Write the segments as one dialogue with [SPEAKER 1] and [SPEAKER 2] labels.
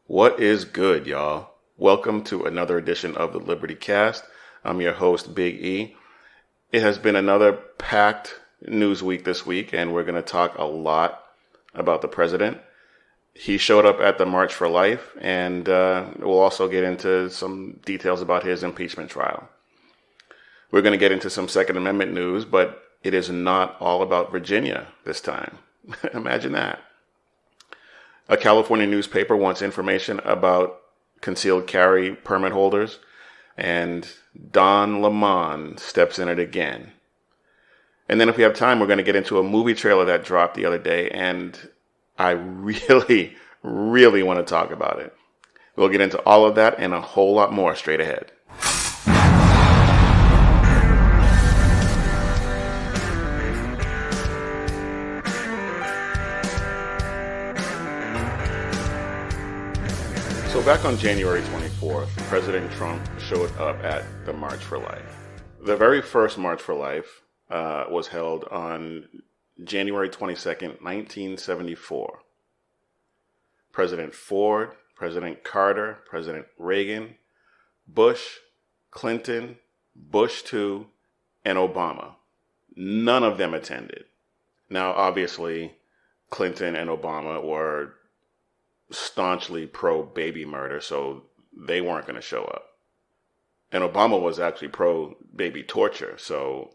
[SPEAKER 1] What is good, y'all? Welcome to another edition of the Liberty Cast. I'm your host, Big E. It has been another packed news week this week, and we're going to talk a lot about the president. He showed up at the March for Life, and we'll also get into some details about his impeachment trial. We're going to get into some Second Amendment news, but it is not all about Virginia this time. Imagine that. A California newspaper wants information about concealed carry permit holders, and Don Lemon steps in it again. And then if we have time, we're going to get into a movie trailer that dropped the other day, and I really want to talk about it. We'll get into all of that and a whole lot more straight ahead. So back on January 24th, President Trump showed up at the March for Life. The very first March for Life was held on January 22nd, 1974. President Ford, President Carter, President Reagan, Bush, Clinton, Bush II, and Obama. None of them attended. Now, obviously, Clinton and Obama were staunchly pro-baby murder, so they weren't going to show up. And Obama was actually pro-baby torture, so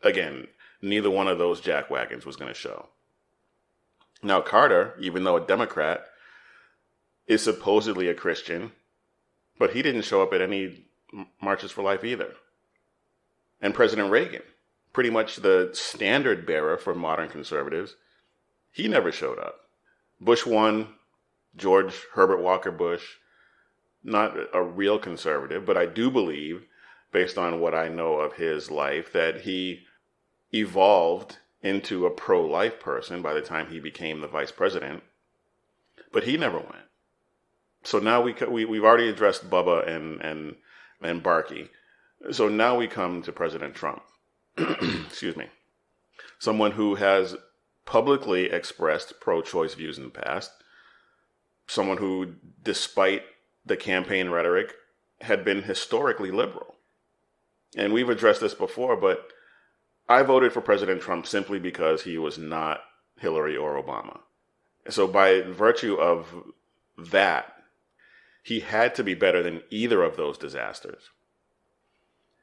[SPEAKER 1] again, neither one of those jackwagons was going to show. Now Carter, even though a Democrat, is supposedly a Christian, but he didn't show up at any Marches for Life either. And President Reagan, pretty much the standard bearer for modern conservatives, he never showed up. Bush 1, George Herbert Walker Bush, not a real conservative, but I do believe, based on what I know of his life, that he evolved into a pro-life person by the time he became the vice president, but he never went. So now we've already addressed Bubba and Barkey. So now we come to President Trump. Excuse me. Someone who has publicly expressed pro-choice views in the past, someone who, despite the campaign rhetoric, had been historically liberal. And we've addressed this before, but I voted for President Trump simply because he was not Hillary or Obama. So by virtue of that, he had to be better than either of those disasters.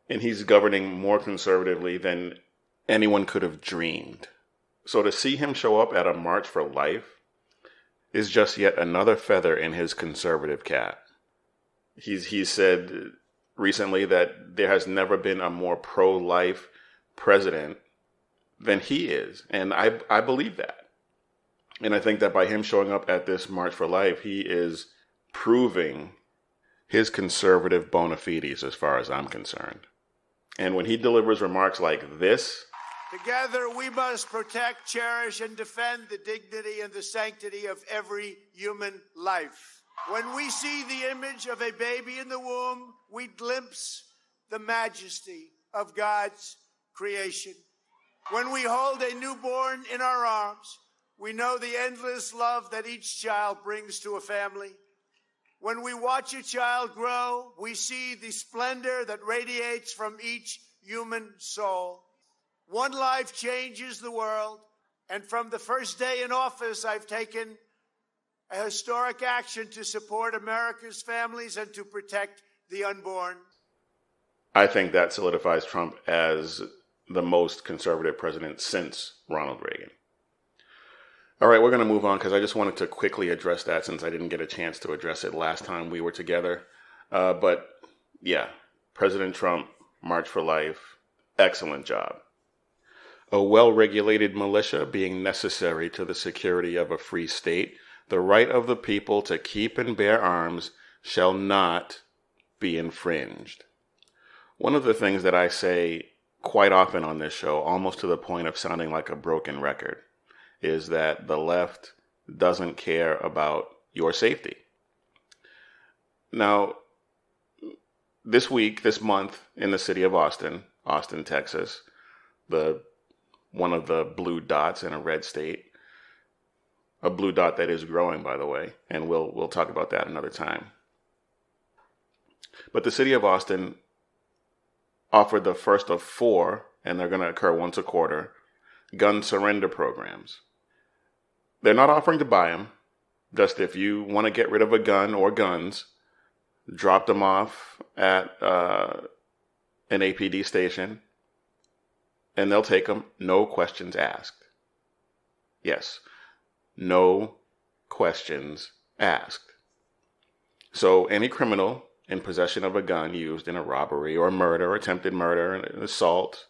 [SPEAKER 1] And he's governing more conservatively than anyone could have dreamed. So to see him show up at a March for Life is just yet another feather in his conservative cap. He's said recently that there has never been a more pro-life president than he is. And I believe that. And I think that by him showing up at this March for Life, he is proving his conservative bona fides as far as I'm concerned. And when he delivers remarks like this,
[SPEAKER 2] together, we must protect, cherish, and defend the dignity and the sanctity of every human life. When we see the image of a baby in the womb, we glimpse the majesty of God's creation. When we hold a newborn in our arms, we know the endless love that each child brings to a family. When we watch a child grow, we see the splendor that radiates from each human soul. One life changes the world, and from the first day in office, I've taken a historic action to support America's families and to protect the unborn.
[SPEAKER 1] I think that solidifies Trump as the most conservative president since Ronald Reagan. All right, we're going to move on because I just wanted to quickly address that since I didn't get a chance to address it last time we were together. But yeah, President Trump, March for Life, excellent job. A well-regulated militia being necessary to the security of a free state, the right of the people to keep and bear arms shall not be infringed. One of the things that I say quite often on this show, almost to the point of sounding like a broken record, is that the left doesn't care about your safety. Now, this month, in the city of Austin, Texas, one of the blue dots in a red state, a blue dot that is growing, by the way, and we'll talk about that another time. But the city of Austin offered the first of 4, and they're going to occur once a quarter, gun surrender programs. They're not offering to buy them. Just if you want to get rid of a gun or guns, drop them off at an APD station, and they'll take them, no questions asked. Yes, no questions asked. So any criminal in possession of a gun used in a robbery or murder, attempted murder, and assault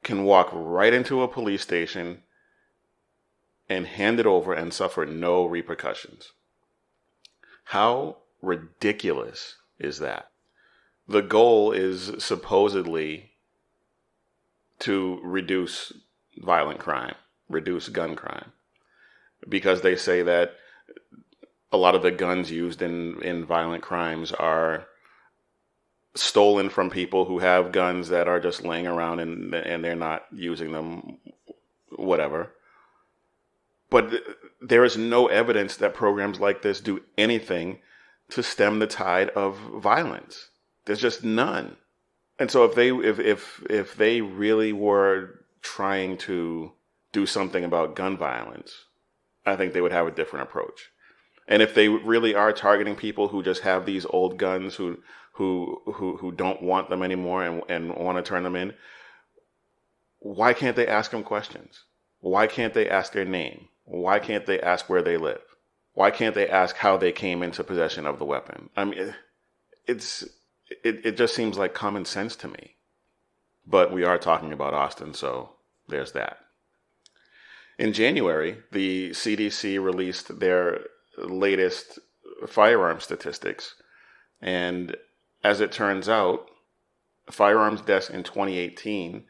[SPEAKER 1] can walk right into a police station and hand it over and suffer no repercussions. How ridiculous is that? The goal is supposedly to reduce violent crime, reduce gun crime, because they say that a lot of the guns used in violent crimes are stolen from people who have guns that are just laying around and they're not using them, whatever. But there is no evidence that programs like this do anything to stem the tide of violence. There's just none. And so if they really were trying to do something about gun violence, I think they would have a different approach. And if they really are targeting people who just have these old guns, who don't want them anymore and want to turn them in, why can't they ask them questions? Why can't they ask their name? Why can't they ask where they live? Why can't they ask how they came into possession of the weapon? I mean, it just seems like common sense to me. But we are talking about Austin, so there's that. In January, the CDC released their latest firearm statistics. And as it turns out, firearms deaths in 2018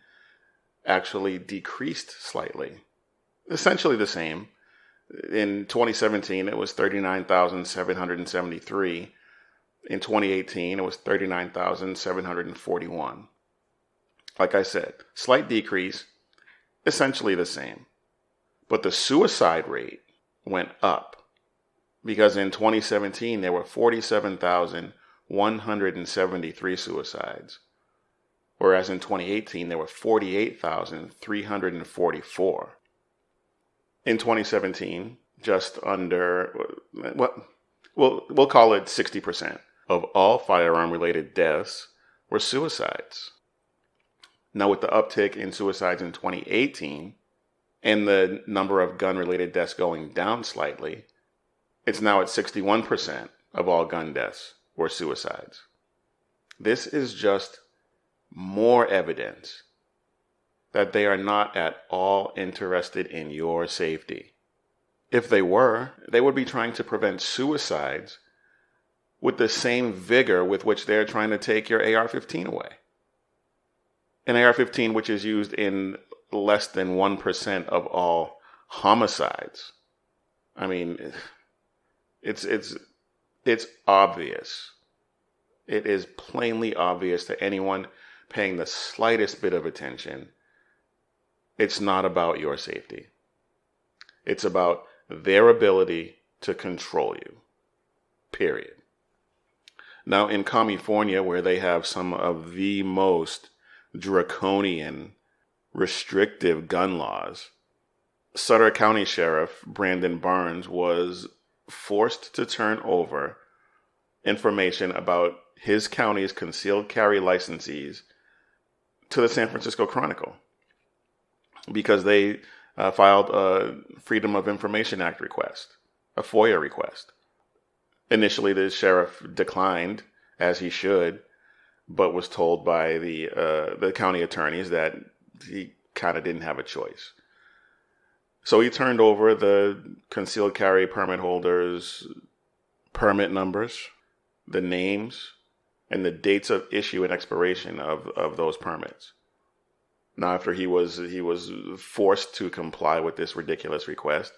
[SPEAKER 1] actually decreased slightly. Essentially the same. In 2017, it was 39,773. In 2018, it was 39,741. Like I said, slight decrease, essentially the same. But the suicide rate went up because in 2017, there were 47,173 suicides. Whereas in 2018, there were 48,344. In 2017, just under, we'll call it 60% of all firearm-related deaths were suicides. Now, with the uptick in suicides in 2018 and the number of gun-related deaths going down slightly, it's now at 61% of all gun deaths were suicides. This is just more evidence that they are not at all interested in your safety. If they were, they would be trying to prevent suicides with the same vigor with which they're trying to take your AR-15 away. An AR-15 which is used in less than 1% of all homicides. I mean, it's obvious. It is plainly obvious to anyone paying the slightest bit of attention. It's not about your safety. It's about their ability to control you. Period. Now, in California, where they have some of the most draconian, restrictive gun laws, Sutter County Sheriff Brandon Barnes was forced to turn over information about his county's concealed carry licensees to the San Francisco Chronicle because they filed a Freedom of Information Act request, a FOIA request. Initially, the sheriff declined, as he should, but was told by the county attorneys that he kind of didn't have a choice. So he turned over the concealed carry permit holders' permit numbers, the names, and the dates of issue and expiration of those permits. Now, after he was forced to comply with this ridiculous request,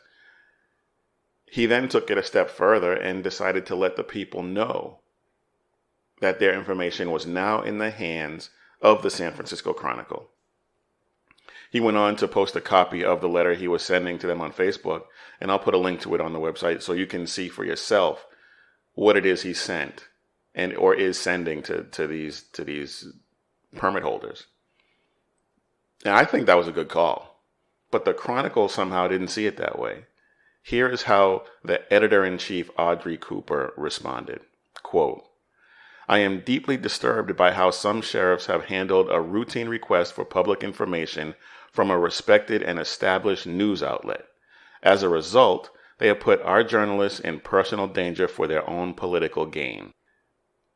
[SPEAKER 1] he then took it a step further and decided to let the people know that their information was now in the hands of the San Francisco Chronicle. He went on to post a copy of the letter he was sending to them on Facebook, and I'll put a link to it on the website so you can see for yourself what it is he sent or is sending to these permit holders. And I think that was a good call, but the Chronicle somehow didn't see it that way. Here is how the editor-in-chief, Audrey Cooper, responded. Quote, I am deeply disturbed by how some sheriffs have handled a routine request for public information from a respected and established news outlet. As a result, they have put our journalists in personal danger for their own political gain.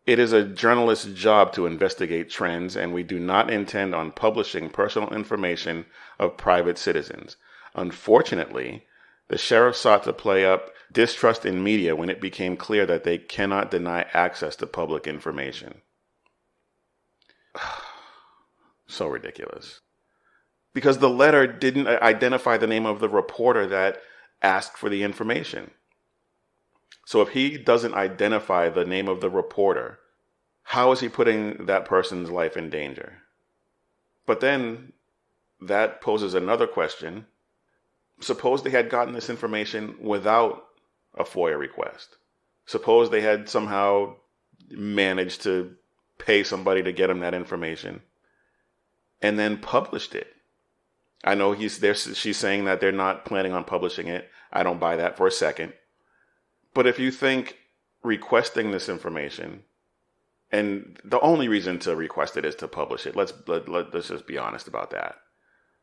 [SPEAKER 1] It is a journalist's job to investigate trends, and we do not intend on publishing personal information of private citizens. Unfortunately, the sheriff sought to play up distrust in media when it became clear that they cannot deny access to public information. So ridiculous. Because the letter didn't identify the name of the reporter that asked for the information. So if he doesn't identify the name of the reporter, how is he putting that person's life in danger? But then that poses another question. Suppose they had gotten this information without a FOIA request. Suppose they had somehow managed to pay somebody to get him that information and then published it. I know she's saying that they're not planning on publishing it. I don't buy that for a second. But if you think requesting this information, and the only reason to request it is to publish it, let's just be honest about that.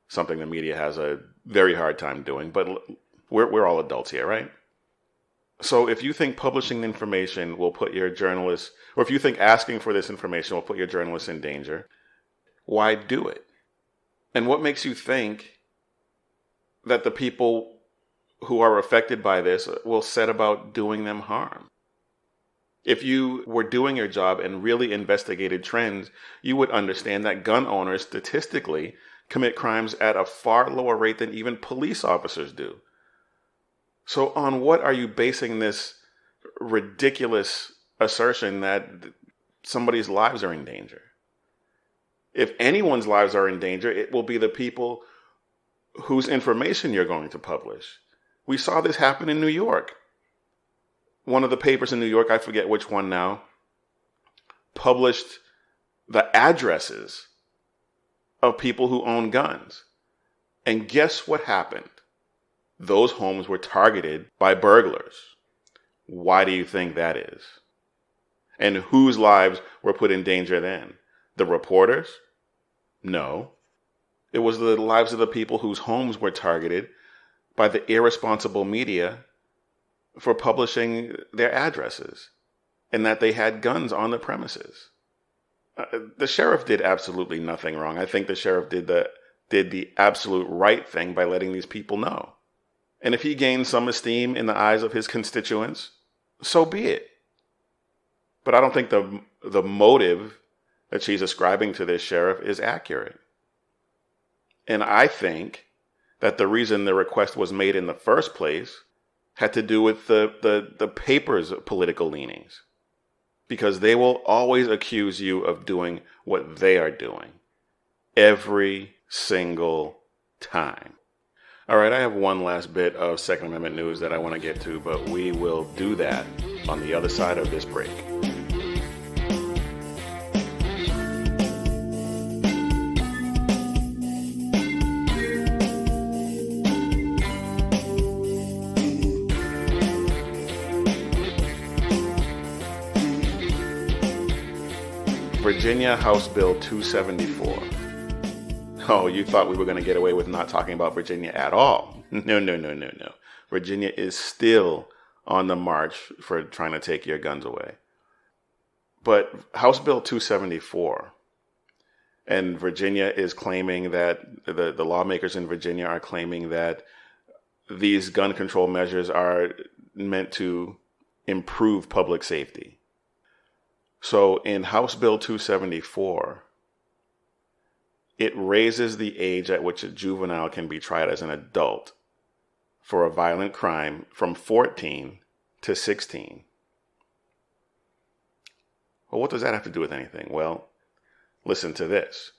[SPEAKER 1] Something the media has a very hard time doing, but we're all adults here, right? So if you think publishing the information will put your journalists, or if you think asking for this information will put your journalists in danger, why do it? And what makes you think that the people who are affected by this will set about doing them harm? If you were doing your job and really investigated trends, you would understand that gun owners statistically commit crimes at a far lower rate than even police officers do. So on what are you basing this ridiculous assertion that somebody's lives are in danger? If anyone's lives are in danger, it will be the people whose information you're going to publish. We saw this happen in New York. One of the papers in New York, I forget which one now, published the addresses of people who own guns. And guess what happened? Those homes were targeted by burglars. Why do you think that is? And whose lives were put in danger then? The reporters? No. It was the lives of the people whose homes were targeted by the irresponsible media for publishing their addresses and that they had guns on the premises. The sheriff did absolutely nothing wrong. I think the sheriff did the absolute right thing by letting these people know. And if he gained some esteem in the eyes of his constituents, so be it. But I don't think the motive that she's ascribing to this sheriff is accurate. And I think that the reason the request was made in the first place had to do with the paper's political leanings. Because they will always accuse you of doing what they are doing. Every single time. All right, I have one last bit of Second Amendment news that I want to get to, but we will do that on the other side of this break. Virginia House Bill 274. Oh, you thought we were going to get away with not talking about Virginia at all. No. Virginia is still on the march for trying to take your guns away. But House Bill 274, and Virginia is claiming that, the lawmakers in Virginia are claiming that these gun control measures are meant to improve public safety. So in House Bill 274, it raises the age at which a juvenile can be tried as an adult for a violent crime from 14 to 16. Well, what does that have to do with anything? Well, listen to this.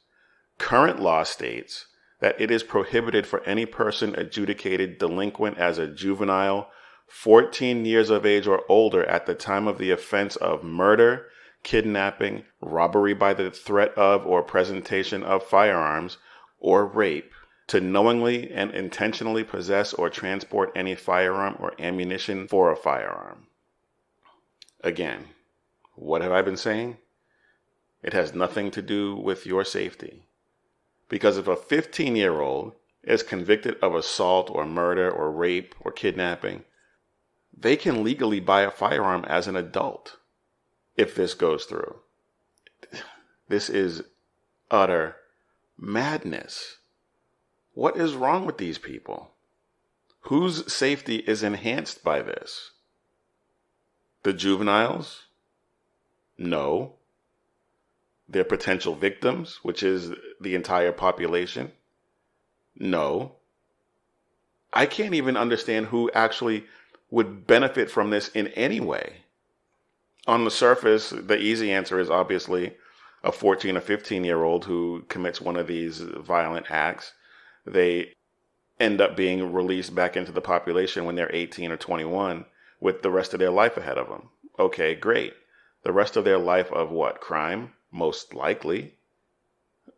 [SPEAKER 1] Current law states that it is prohibited for any person adjudicated delinquent as a juvenile 14 years of age or older at the time of the offense of murder, kidnapping, robbery by the threat of or presentation of firearms, or rape, to knowingly and intentionally possess or transport any firearm or ammunition for a firearm. Again, what have I been saying? It has nothing to do with your safety. Because if a 15-year-old is convicted of assault or murder or rape or kidnapping, they can legally buy a firearm as an adult if this goes through. This is utter madness. What is wrong with these people? Whose safety is enhanced by this? The juveniles? No. Their potential victims, which is the entire population? No. I can't even understand who actually would benefit from this in any way. On the surface, the easy answer is obviously a 14 or 15-year-old who commits one of these violent acts. They end up being released back into the population when they're 18 or 21 with the rest of their life ahead of them. Okay, great. The rest of their life of what? Crime? Most likely.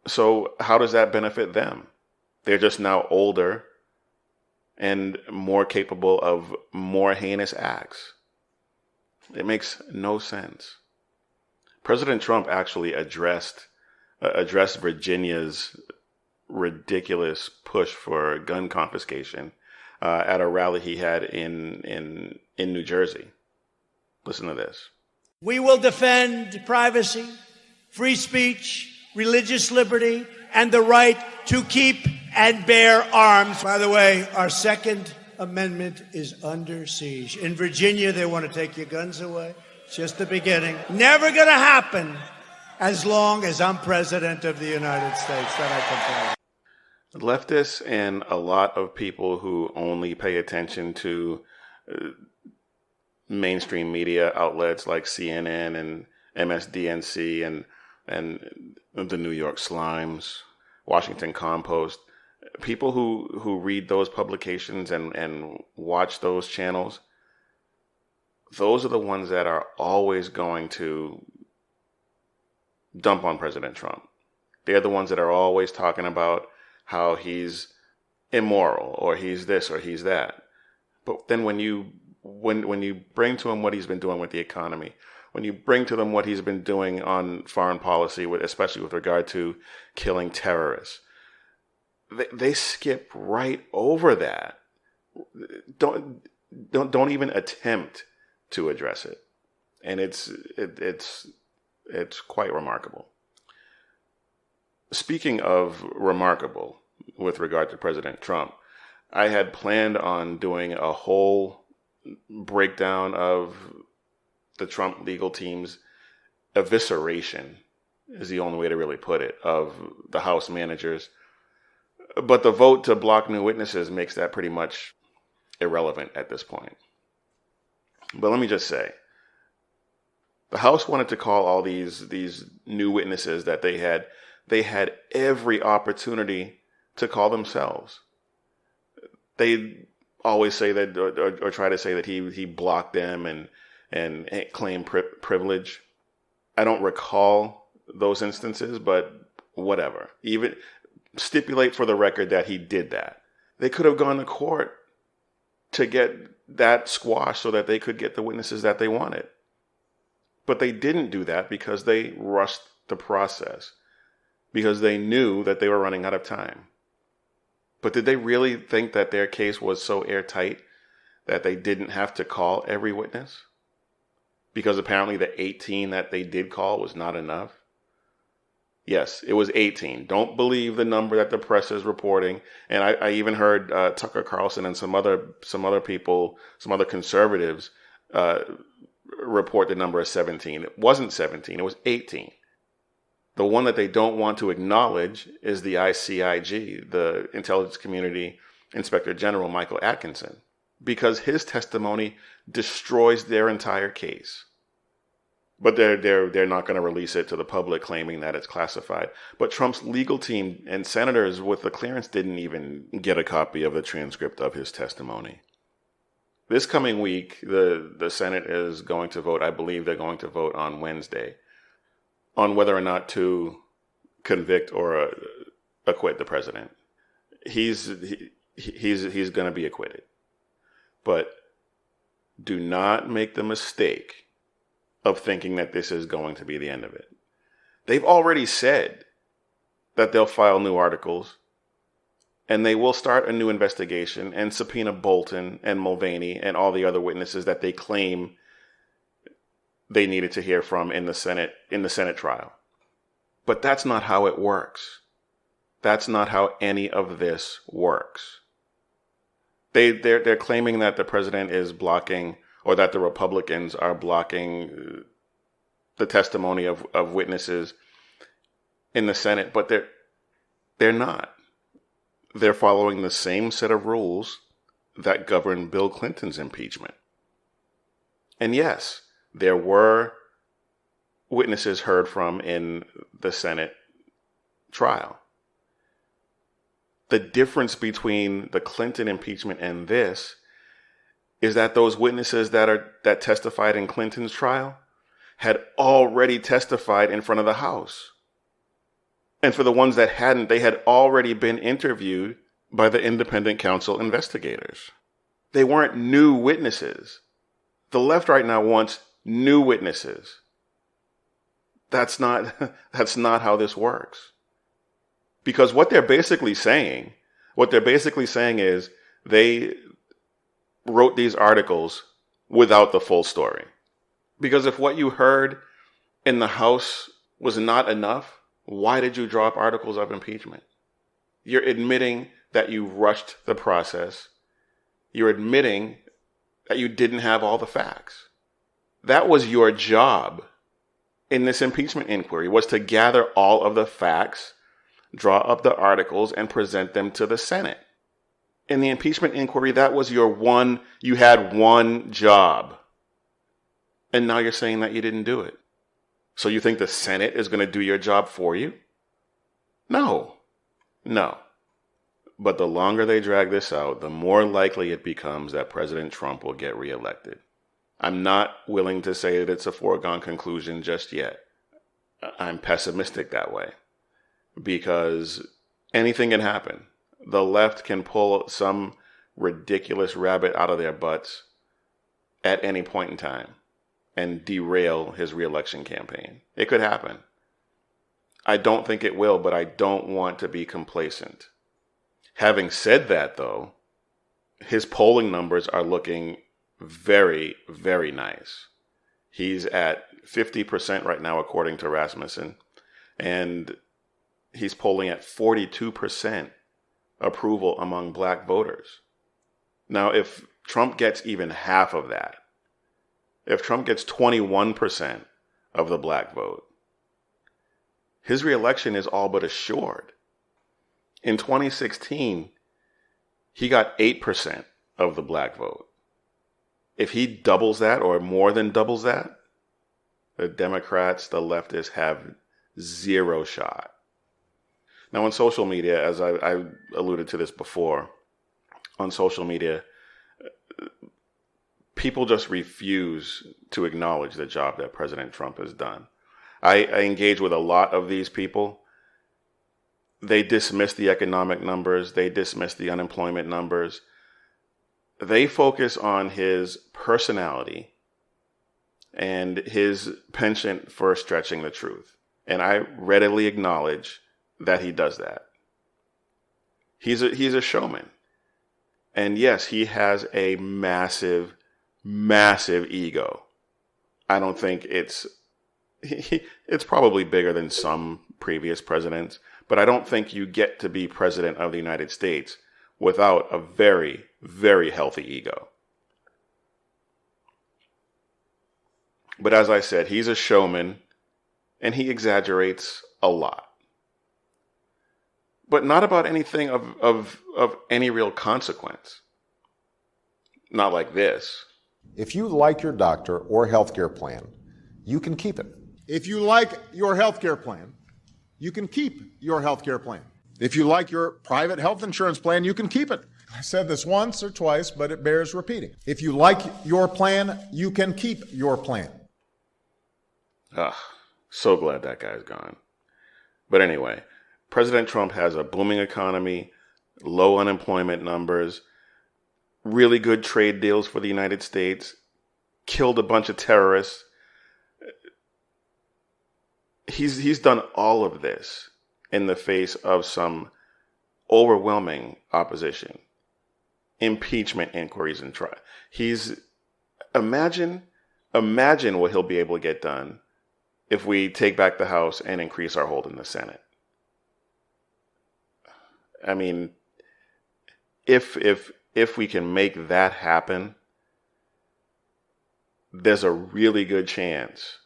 [SPEAKER 1] So how does that benefit them? They're just now older and more capable of more heinous acts. It makes no sense. President Trump actually addressed Virginia's ridiculous push for gun confiscation at a rally he had in New Jersey. Listen to this.
[SPEAKER 2] We will defend privacy, free speech, religious liberty, and the right to keep and bear arms. By the way, our Second Amendment is under siege. In Virginia, they want to take your guns away. It's just the beginning. Never going to happen as long as I'm president of the United States. That I can tell you.
[SPEAKER 1] Leftists and a lot of people who only pay attention to mainstream media outlets like CNN and MSDNC and the New York Slimes, Washington Compost, people who read those publications and watch those channels, those are the ones that are always going to dump on President Trump. They're the ones that are always talking about how he's immoral or he's this or he's that. But then when you bring to him what he's been doing with the economy, when you bring to them what he's been doing on foreign policy, especially with regard to killing terrorists, they skip right over that. Don't even attempt to address it, and it's quite remarkable. Speaking of remarkable, with regard to President Trump, I had planned on doing a whole breakdown of the Trump legal team's evisceration, is the only way to really put it, of the House managers. But the vote to block new witnesses makes that pretty much irrelevant at this point. But let me just say, the House wanted to call all these new witnesses that they had every opportunity to call themselves. They always say that, or try to say that he blocked them and claim privilege. I don't recall those instances, but whatever. Even stipulate for the record that he did that. They could have gone to court to get that squashed so that they could get the witnesses that they wanted. But they didn't do that because they rushed the process, because they knew that they were running out of time. But did they really think that their case was so airtight that they didn't have to call every witness? Because apparently the 18 that they did call was not enough? Yes, it was 18. Don't believe the number that the press is reporting. And I even heard Tucker Carlson and some other people, some other conservatives report the number as 17. It wasn't 17. It was 18. The one that they don't want to acknowledge is the ICIG, the Intelligence Community Inspector General Michael Atkinson, because his testimony destroys their entire case. But they're not going to release it to the public, claiming that it's classified. But Trump's legal team and senators with the clearance didn't even get a copy of the transcript of his testimony. This coming week, the Senate is going to vote. I believe they're going to vote on Wednesday on whether or not to convict or acquit the president. He's going to be acquitted. But do not make the mistake of thinking that this is going to be the end of it. They've already said that they'll file new articles and they will start a new investigation and subpoena Bolton and Mulvaney and all the other witnesses that they claim they needed to hear from in the Senate trial. But that's not how it works. That's not how any of this works. They're claiming that the president is blocking, or that the Republicans are blocking the testimony of witnesses in the Senate, but they're not. They're following the same set of rules that govern Bill Clinton's impeachment. And yes, there were witnesses heard from in the Senate trial. The difference between the Clinton impeachment and this is that those witnesses that testified in Clinton's trial had already testified in front of the House. And for the ones that hadn't, they had already been interviewed by the independent counsel investigators. They weren't new witnesses. The left right now wants new witnesses. That's not how this works. Because what they're basically saying is they wrote these articles without the full story. Because if what you heard in the House was not enough, why did you draw up articles of impeachment? You're admitting that you rushed the process. You're admitting that you didn't have all the facts. That was your job in this impeachment inquiry, was to gather all of the facts, draw up the articles, and present them to the Senate. In the impeachment inquiry, that was you had one job. And now you're saying that you didn't do it. So you think the Senate is going to do your job for you? No. But the longer they drag this out, the more likely it becomes that President Trump will get reelected. I'm not willing to say that it's a foregone conclusion just yet. I'm pessimistic that way because anything can happen. The left can pull some ridiculous rabbit out of their butts at any point in time and derail his reelection campaign. It could happen. I don't think it will, but I don't want to be complacent. Having said that, though, his polling numbers are looking very, very nice. He's at 50% right now, according to Rasmussen, and he's polling at 42% approval among black voters. Now, if Trump gets even half of that, if Trump gets 21% of the black vote, his reelection is all but assured. In 2016, he got 8% of the black vote. If he doubles that or more than doubles that, the Democrats, the leftists, have zero shot. Now, on social media, as I alluded to this before, on social media, people just refuse to acknowledge the job that President Trump has done. I engage with a lot of these people. They dismiss the economic numbers. They dismiss the unemployment numbers. They focus on his personality and his penchant for stretching the truth. And I readily acknowledge that he does that. He's a showman. And yes, he has a massive, massive ego. I don't think it's probably bigger than some previous presidents, but I don't think you get to be president of the United States without a very, very healthy ego. But as I said, he's a showman and he exaggerates a lot. But not about anything of any real consequence. Not like this.
[SPEAKER 3] If you like your doctor or healthcare plan, you can keep it.
[SPEAKER 4] If you like your health care plan, you can keep your health care plan. If you like your private health insurance plan, you can keep it. I said this once or twice, but it bears repeating. If you like your plan, you can keep your plan.
[SPEAKER 1] So glad that guy's gone. But anyway, President Trump has a booming economy, low unemployment numbers, really good trade deals for the United States, killed a bunch of terrorists. He's done all of this in the face of some overwhelming opposition, impeachment inquiries and trial. Imagine what he'll be able to get done if we take back the House and increase our hold in the Senate. I mean, if we can make that happen, there's a really good chance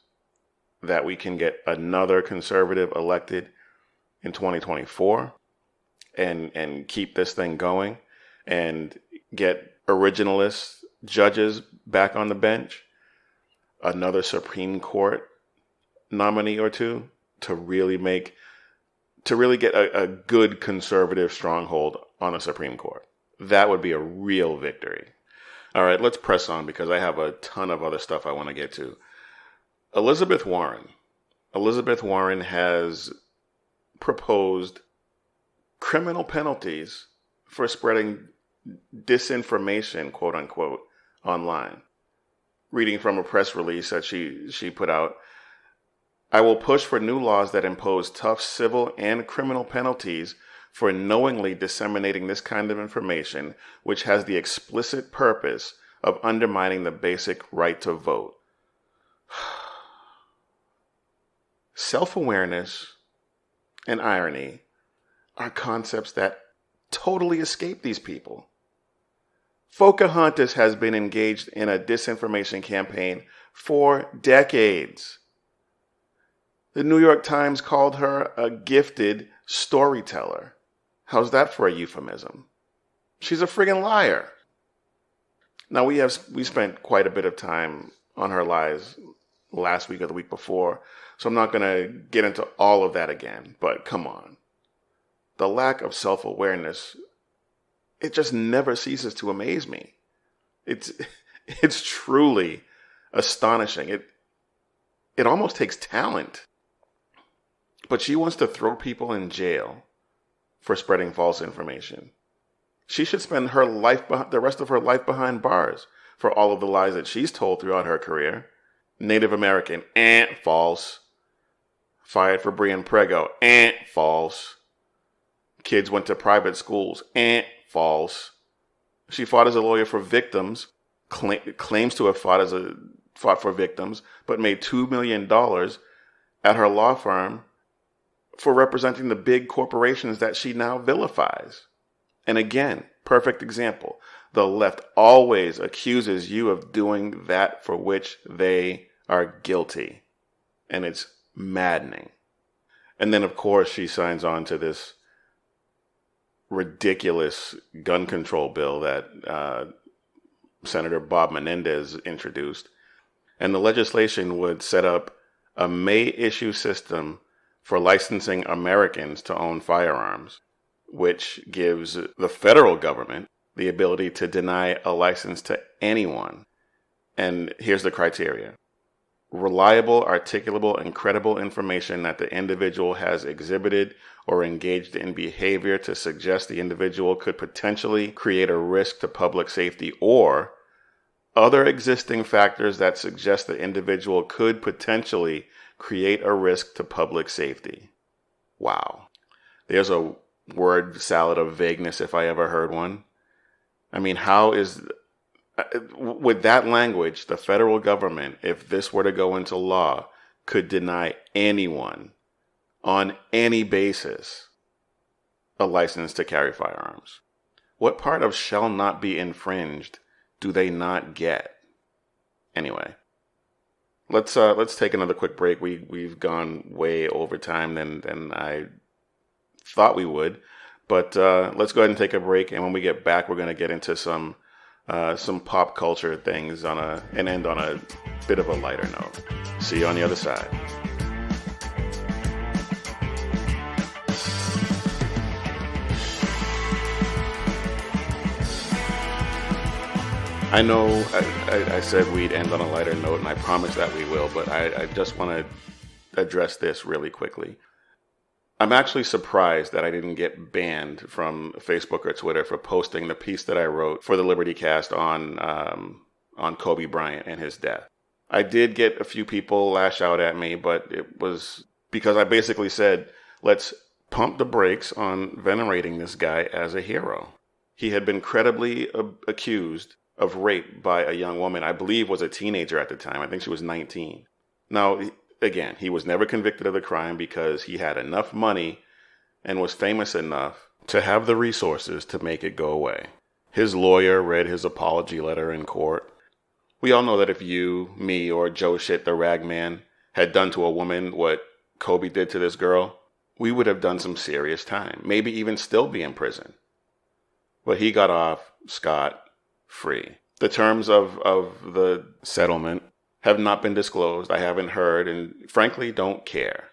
[SPEAKER 1] that we can get another conservative elected in 2024 and keep this thing going and get originalist judges back on the bench, another Supreme Court nominee or two to really get a good conservative stronghold on a Supreme Court. That would be a real victory. All right, let's press on because I have a ton of other stuff I want to get to. Elizabeth Warren has proposed criminal penalties for spreading disinformation, quote unquote, online. Reading from a press release that she put out, I will push for new laws that impose tough civil and criminal penalties for knowingly disseminating this kind of information, which has the explicit purpose of undermining the basic right to vote. Self-awareness and irony are concepts that totally escape these people. Pocahontas has been engaged in a disinformation campaign for decades. The New York Times called her a gifted storyteller. How's that for a euphemism? She's a friggin' liar. Now, we spent quite a bit of time on her lies last week or the week before, so I'm not going to get into all of that again, but come on. The lack of self-awareness, it just never ceases to amaze me. It's truly astonishing. It almost takes talent. But she wants to throw people in jail for spreading false information. She should spend the rest of her life behind bars for all of the lies that she's told throughout her career. Native American, false. Fired for Bryant Prego, false. Kids went to private schools, false. She fought as a lawyer for victims, claims to have fought for victims, but made $2 million at her law firm for representing the big corporations that she now vilifies. And again, perfect example. The left always accuses you of doing that for which they are guilty. And it's maddening. And then, of course, she signs on to this ridiculous gun control bill that Senator Bob Menendez introduced. And the legislation would set up a May-issue system for licensing Americans to own firearms, which gives the federal government the ability to deny a license to anyone. And here's the criteria. Reliable, articulable, and credible information that the individual has exhibited or engaged in behavior to suggest the individual could potentially create a risk to public safety, or other existing factors that suggest the individual could potentially create a risk to public safety. Wow. There's a word salad of vagueness if I ever heard one. I mean, with that language, the federal government, if this were to go into law, could deny anyone on any basis a license to carry firearms. What part of shall not be infringed do they not get? Anyway, let's take another quick break. We've gone way over time than I thought we would, but let's go ahead and take a break. And when we get back, we're going to get into some some pop culture things and end on a bit of a lighter note. See you on the other side. I know I said we'd end on a lighter note, and I promise that we will, but I just want to address this really quickly. I'm actually surprised that I didn't get banned from Facebook or Twitter for posting the piece that I wrote for the Liberty Cast on Kobe Bryant and his death. I did get a few people lash out at me, but it was because I basically said, let's pump the brakes on venerating this guy as a hero. He had been credibly accused of rape by a young woman, I believe was a teenager at the time. I think she was 19. Now, again, he was never convicted of the crime because he had enough money and was famous enough to have the resources to make it go away. His lawyer read his apology letter in court. We all know that if you, me, or Joe Shit the Ragman had done to a woman what Kobe did to this girl, we would have done some serious time, maybe even still be in prison. But he got off scot-free. The terms of the settlement have not been disclosed. I haven't heard, and frankly, don't care.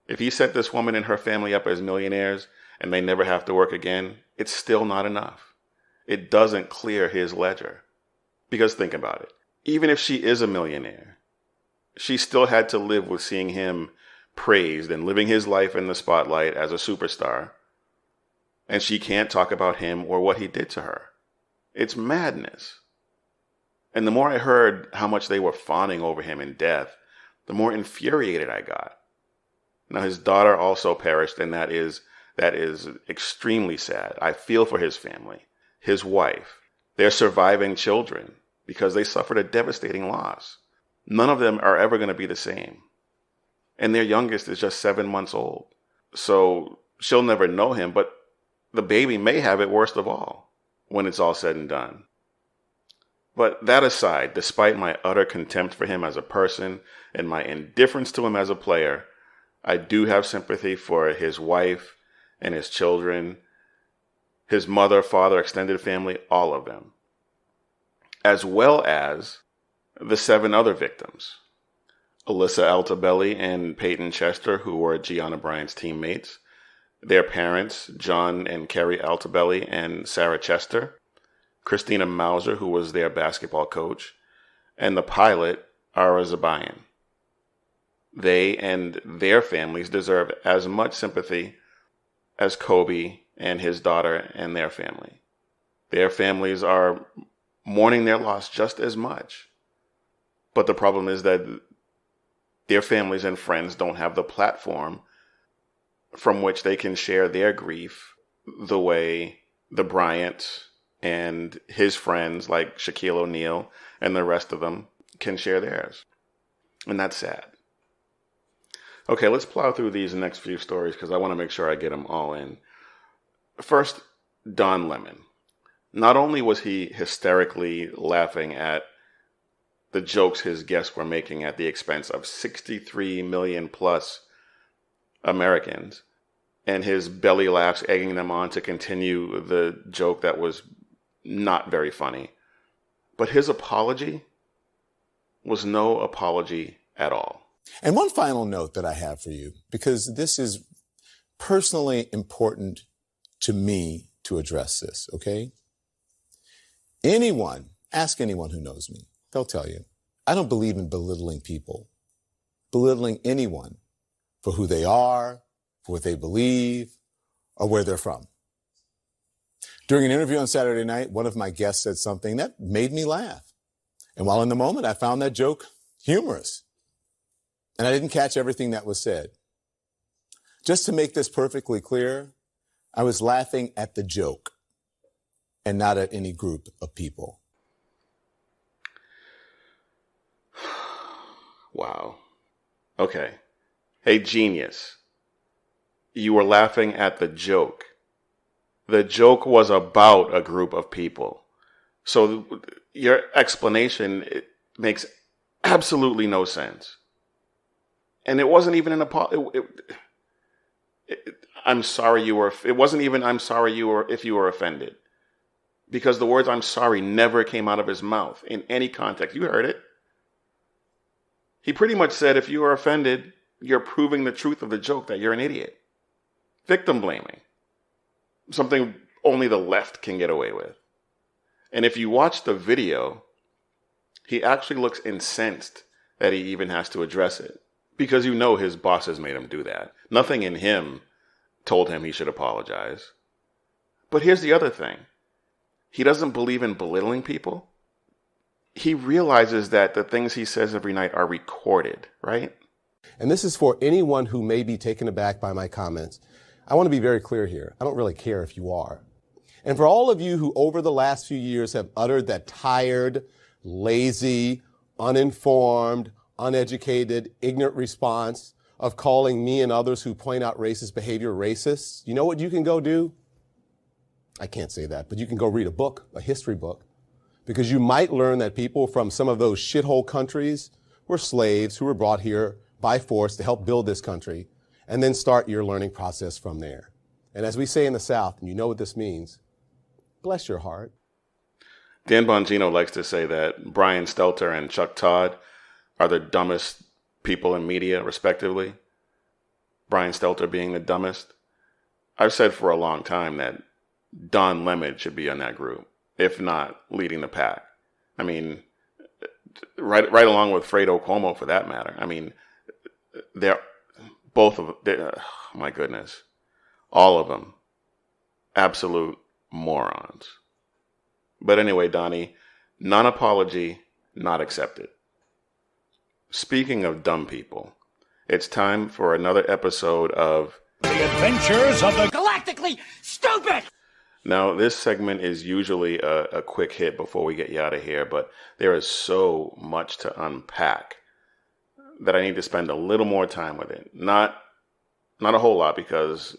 [SPEAKER 1] If he set this woman and her family up as millionaires and they never have to work again, it's still not enough. It doesn't clear his ledger. Because think about it. Even if she is a millionaire, she still had to live with seeing him praised and living his life in the spotlight as a superstar. And she can't talk about him or what he did to her. It's madness. And the more I heard how much they were fawning over him in death, the more infuriated I got. Now, his daughter also perished, and that is extremely sad. I feel for his family, his wife, their surviving children, because they suffered a devastating loss. None of them are ever going to be the same. And their youngest is just 7 months old. So she'll never know him, but the baby may have it worst of all when it's all said and done. But that aside, despite my utter contempt for him as a person and my indifference to him as a player, I do have sympathy for his wife and his children, his mother, father, extended family, all of them, as well as the 7 other victims. Alyssa Altobelli and Peyton Chester, who were Gianna Bryant's teammates, their parents, John and Kerry Altobelli and Sarah Chester, Christina Mauser, who was their basketball coach, and the pilot, Ara Zabayan. They and their families deserve as much sympathy as Kobe and his daughter and their family. Their families are mourning their loss just as much. But the problem is that their families and friends don't have the platform from which they can share their grief the way the Bryant and his friends like Shaquille O'Neal and the rest of them can share theirs. And that's sad. Okay, let's plow through these next few stories because I want to make sure I get them all in. First, Don Lemon. Not only was he hysterically laughing at the jokes his guests were making at the expense of 63 million plus Americans, and his belly laughs egging them on to continue the joke that was not very funny. But his apology was no apology at all.
[SPEAKER 3] And one final note that I have for you, because this is personally important to me to address this, okay? Ask anyone who knows me. They'll tell you, I don't believe in belittling people, belittling anyone for who they are, for what they believe, or where they're from. During an interview on Saturday night, one of my guests said something that made me laugh. And while in the moment, I found that joke humorous. And I didn't catch everything that was said. Just to make this perfectly clear, I was laughing at the joke and not at any group of people.
[SPEAKER 1] Wow. Okay. Hey, genius. You were laughing at the joke. The joke was about a group of people. So your explanation, it makes absolutely no sense. And it wasn't even an apology. I'm sorry you were. It wasn't even I'm sorry you were if you were offended. because the words "I'm sorry" never came out of his mouth in any context. You heard it. He pretty much said, if you are offended, you're proving the truth of the joke that you're an idiot. Victim blaming. Something only the left can get away with. And if you watch the video, he actually looks incensed that he even has to address it. Because you know his bosses made him do that. Nothing in him told him he should apologize. But here's the other thing. He doesn't believe in belittling people. He realizes that the things he says every night are recorded, right?
[SPEAKER 5] And this is for anyone who may be taken aback by my comments. I want to be very clear here. I don't really care if you are. And for all of you who over the last few years have uttered that tired, lazy, uninformed, uneducated, ignorant response of calling me and others who point out racist behavior racists, you know what you can go do? I can't say that, but you can go read a book, a history book, because you might learn that people from some of those shithole countries were slaves who were brought here by force to help build this country, and then start your learning process from there. And as we say in the South, and you know what this means, bless your heart.
[SPEAKER 1] Dan Bongino likes to say that Brian Stelter and Chuck Todd are the dumbest people in media, respectively. Brian Stelter being the dumbest. I've said for a long time that Don Lemon should be on that group, if not leading the pack. I mean, right along with Fredo Cuomo, for that matter. I mean, they're both of them. My goodness, all of them, absolute morons. But anyway, Donnie, non-apology, not accepted. Speaking of dumb people, it's time for another episode of
[SPEAKER 6] The Adventures of the Galactically Stupid!
[SPEAKER 1] Now, this segment is usually a quick hit before we get you out of here, but there is so much to unpack that I need to spend a little more time with it. Not a whole lot, because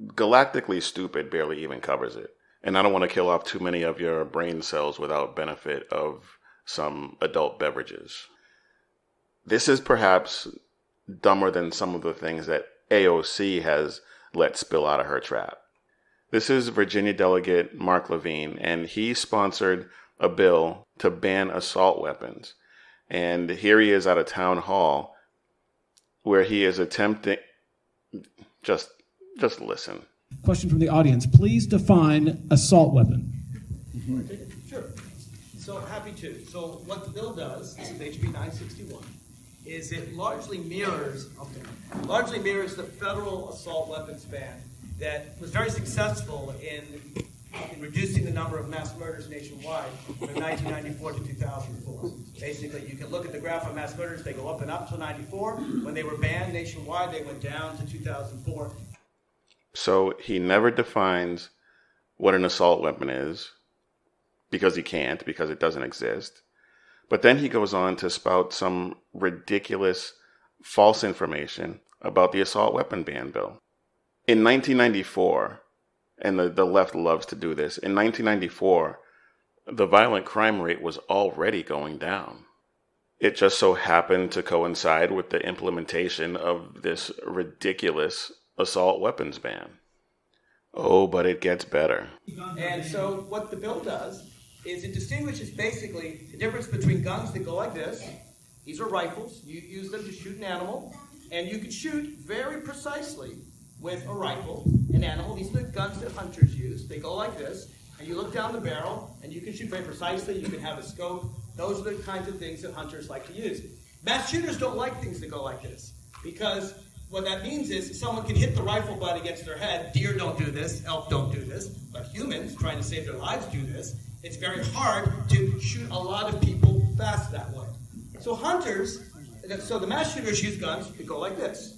[SPEAKER 1] Galactically Stupid barely even covers it. And I don't want to kill off too many of your brain cells without benefit of some adult beverages. This is perhaps dumber than some of the things that AOC has let spill out of her trap. This is Virginia Delegate Mark Levine, and he sponsored a bill to ban assault weapons. And here he is at a town hall where he is attempting... Just listen.
[SPEAKER 7] Question from the audience. Please define assault weapon.
[SPEAKER 8] Sure. So happy to. So what the bill does, this is HB 961, is it largely mirrors the federal assault weapons ban that was very successful in reducing the number of mass murders nationwide from 1994 to 2004. Basically, you can look at the graph on mass murders. They go up and up till 94. When they were banned nationwide, they went down to 2004.
[SPEAKER 1] So he never defines what an assault weapon is, because he can't, because it doesn't exist. But then he goes on to spout some ridiculous false information about the assault weapon ban bill. In 1994, and the left loves to do this, in 1994, the violent crime rate was already going down. It just so happened to coincide with the implementation of this ridiculous assault weapons ban. Oh, but it gets better.
[SPEAKER 8] And so what the bill does is it distinguishes basically the difference between guns that go like this. These are rifles. You use them to shoot an animal, and you can shoot very precisely with a rifle an animal. These are the guns that hunters use. They go like this, and you look down the barrel, and you can shoot very precisely. You can have a scope. Those are the kinds of things that hunters like to use. Mass shooters don't like things that go like this, because what that means is someone can hit the rifle butt against their head. Deer don't do this. Elk don't do this. But humans trying to save their lives do this. It's very hard to shoot a lot of people fast that way. So the mass shooters use guns that go like this.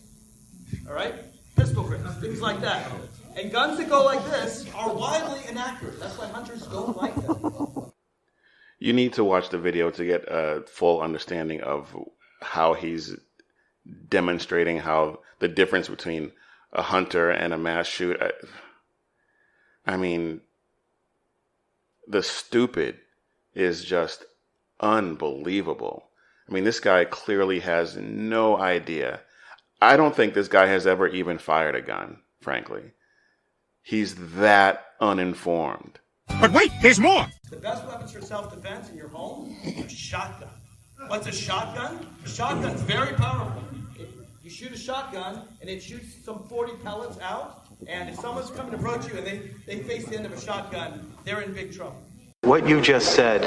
[SPEAKER 8] All right? Pistol grips, things like that. And guns that go like this are wildly inaccurate. That's why hunters don't like them.
[SPEAKER 1] You need to watch the video to get a full understanding of how he's demonstrating how the difference between a hunter and a mass shooter. I mean, the stupid is just unbelievable. I mean, this guy clearly has no idea. I don't think this guy has ever even fired a gun, frankly. He's that uninformed.
[SPEAKER 6] But wait, there's more!
[SPEAKER 8] The best weapons for self-defense in your home are a shotgun. What's a shotgun? A shotgun's very powerful. You shoot a shotgun, and it shoots some 40 pellets out, and if someone's coming to approach you and they face the end of a shotgun, they're in big trouble.
[SPEAKER 9] What you just said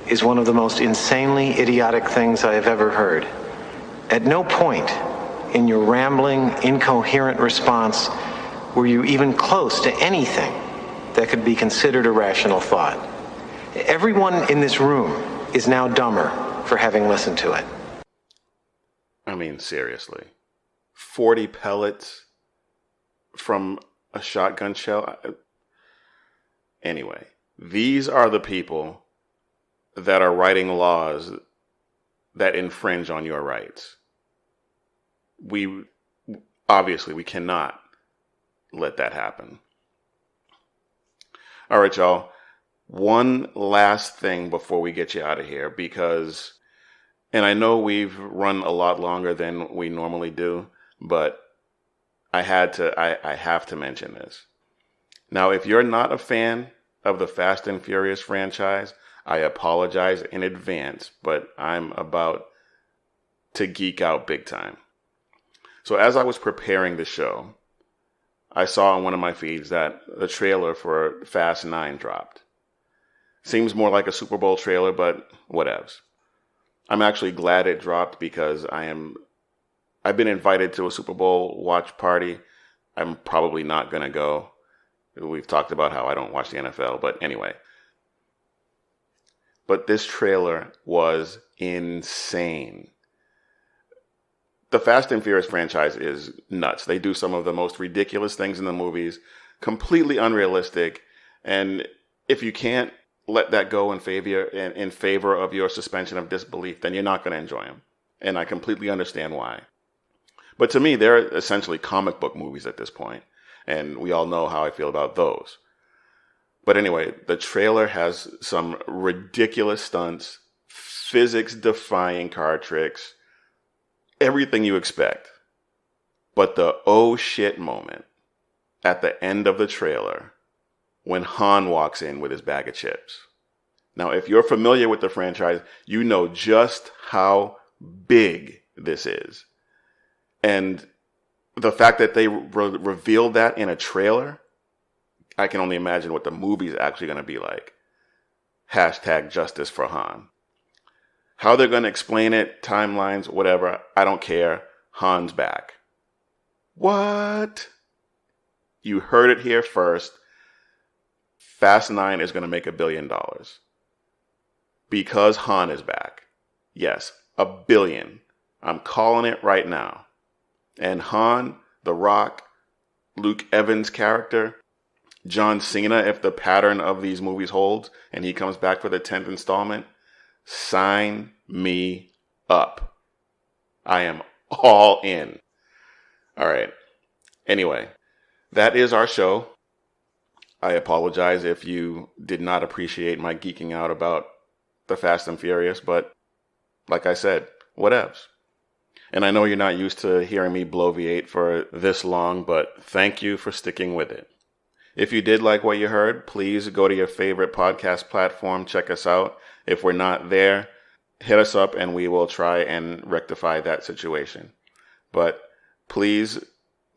[SPEAKER 9] is one of the most insanely idiotic things I have ever heard. At no point in your rambling, incoherent response were you even close to anything that could be considered a rational thought. Everyone in this room is now dumber for having listened to it.
[SPEAKER 1] I mean, seriously. 40 pellets from a shotgun shell? Anyway, these are the people that are writing laws that infringe on your rights. We cannot let that happen. All right, y'all. One last thing before we get you out of here, because, and I know we've run a lot longer than we normally do, but I have to mention this. Now, if you're not a fan of the Fast and Furious franchise, I apologize in advance, but I'm about to geek out big time. So as I was preparing the show, I saw on one of my feeds that the trailer for Fast 9 dropped. Seems more like a Super Bowl trailer, but whatevs. I'm actually glad it dropped because I've been invited to a Super Bowl watch party. I'm probably not going to go. We've talked about how I don't watch the NFL, but anyway. But this trailer was insane. The Fast and Furious franchise is nuts. They do some of the most ridiculous things in the movies, completely unrealistic. And if you can't let that go in favor of your suspension of disbelief, then you're not going to enjoy them. And I completely understand why. But to me, they're essentially comic book movies at this point. And we all know how I feel about those. But anyway, the trailer has some ridiculous stunts, physics-defying card tricks, everything you expect. But the oh shit moment at the end of the trailer, when Han walks in with his bag of chips. Now, if you're familiar with the franchise, you know just how big this is. And the fact that they revealed that in a trailer, I can only imagine what the movie's actually going to be like. Hashtag justice for Han. How they're going to explain it, timelines, whatever, I don't care. Han's back. What? You heard it here first. Fast 9 is going to make $1 billion. Because Han is back. Yes, $1 billion. I'm calling it right now. And Han, The Rock, Luke Evans' character, John Cena, if the pattern of these movies holds, and he comes back for the 10th installment, sign me up. I am all in. All right. Anyway, that is our show. I apologize if you did not appreciate my geeking out about the Fast and Furious, but like I said, whatevs. And I know you're not used to hearing me bloviate for this long, but thank you for sticking with it. If you did like what you heard, please go to your favorite podcast platform, check us out. If we're not there, hit us up and we will try and rectify that situation. But please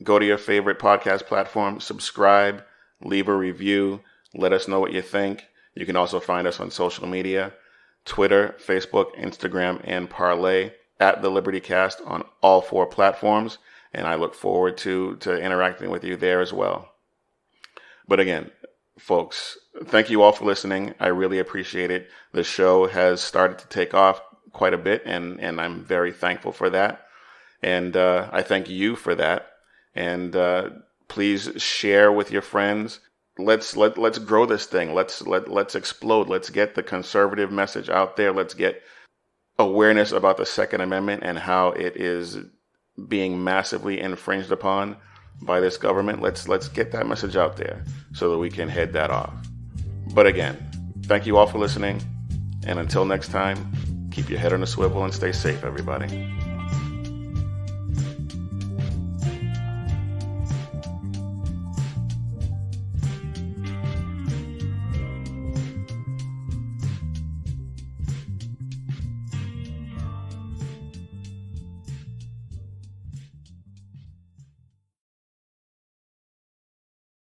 [SPEAKER 1] go to your favorite podcast platform, subscribe, leave a review, let us know what you think. You can also find us on social media, Twitter, Facebook, Instagram, and Parlay at The Liberty Cast on all 4 platforms. And I look forward to interacting with you there as well. But again, folks, thank you all for listening. I really appreciate it. The show has started to take off quite a bit, and I'm very thankful for that. And I thank you for that. And please share with your friends. Let's grow this thing. Let's explode. Let's get the conservative message out there. Let's get awareness about the Second Amendment and how it is being massively infringed upon by this government. Let's get that message out there so that we can head that off. But again, thank you all for listening. And until next time, keep your head on a swivel and stay safe, everybody.